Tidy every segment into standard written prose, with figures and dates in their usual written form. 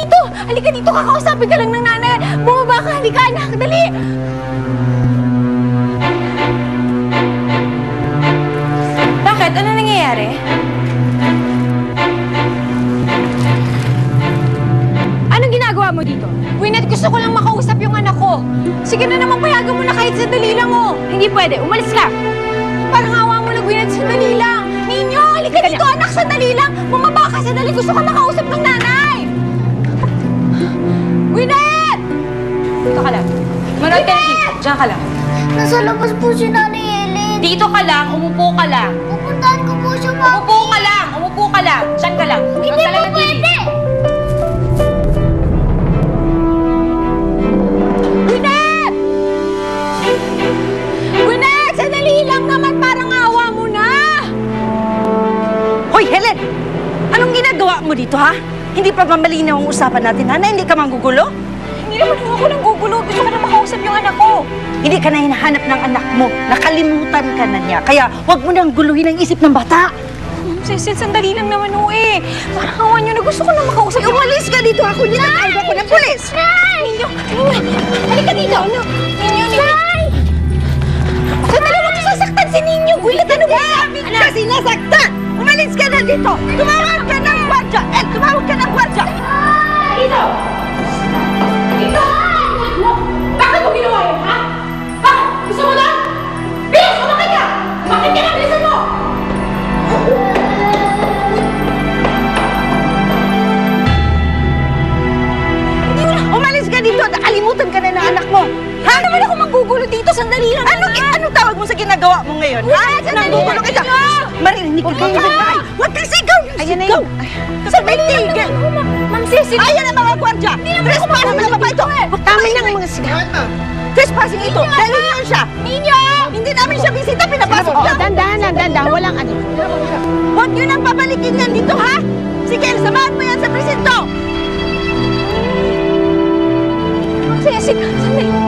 dito! Halika dito, kakausapin ka lang ng nanay! Bumaba ka, halika anak, dali! Bakit? Ano nangyayari? Anong ginagawa mo dito? Gwyneth, gusto ko lang makausap yung anak ko. Sige na naman, payagan mo na kahit sandali lang, oh. Hindi pwede. Umalis ka! Parang awa mo na, Gwyneth, sandali lang. Ninyo, halika dito, anak, sandali lang. Bumaba ka, sandali. Gusto ko makausap ng nanay. Gwyneth! Dito ka lang. Manood ka na dito. Diyan ka lang. Nasa labas po si Nanay Helen. Dito ka lang. Umupo ka lang. Pupuntahan ko po siya, Mami. Umupo ka lang. Umupo ka lang. Diyan ka lang. Hindi po pwede. Gwyneth! Gwyneth, sandali lang naman. Parang awa mo na. Hoy, Helen! Anong ginagawa mo dito, ha? Hindi pa ba malinaw ang usapan natin, ha? Na hindi ka manggugulo? Hindi naman ako nang gugulo. Gusto ko na makausap yung anak ko. Hindi ka na hinahanap ng anak mo. Nakalimutan ka na niya. Kaya huwag mo nang guluhin ang isip ng bata. Cecil, sandali lang naman ho eh. Parang awa niyo na gusto ko na makausap yung... Umalis ka dito. Ako nitatawag ako ng pulis. Ninyo! Halika dito! Ninyo! Sandali, huwag niyo sasaktan si Ninyo! Gwyneth, ano ba? Kasi nasaktan! Umalis ka na dito! Tumawag ka ng gwardiya! Tumawag ka ng gwardiya! Dito! Dito! Bakit mo ginawa yun, ha? Bakit? Gusto mo lang? Bilis! Umakit ka! Umakit ka na! Bilisan mo! Umalis ka dito! Nakalimutan ka na ng anak mo! Ha? Ano naman ako manggugulo dito? Sandali lang Anong tawag mo sa ginagawa mo ngayon? Ha? Nanggugulo ka dyan! Marinig ka kayo ng bahay! Huwag kang sigaw! Ayan na yun! Sabay tigil! Ma'am Cecil! Ayan ang mga gwardiya! Trespassing na ba ito? Tama na ang mga sigaw! Trespassing ito! Dahil yun siya! Ninyo! Hindi namin siya bisita! Pinapasok lang! Dandahan. Walang ano. Huwag nyo nang pabalikin yan dito, ha? Sige, samahan mo yan sa presinto! Ma'am Cecil! Sandali lang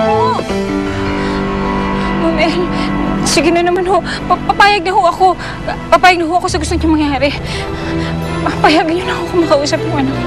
po! Ma'am El, sige na naman ho. Papayag na ho ako. Papayag na ho ako sa gusto niyo mangyari. Papayagan niyo na ako makausap yung anak ko.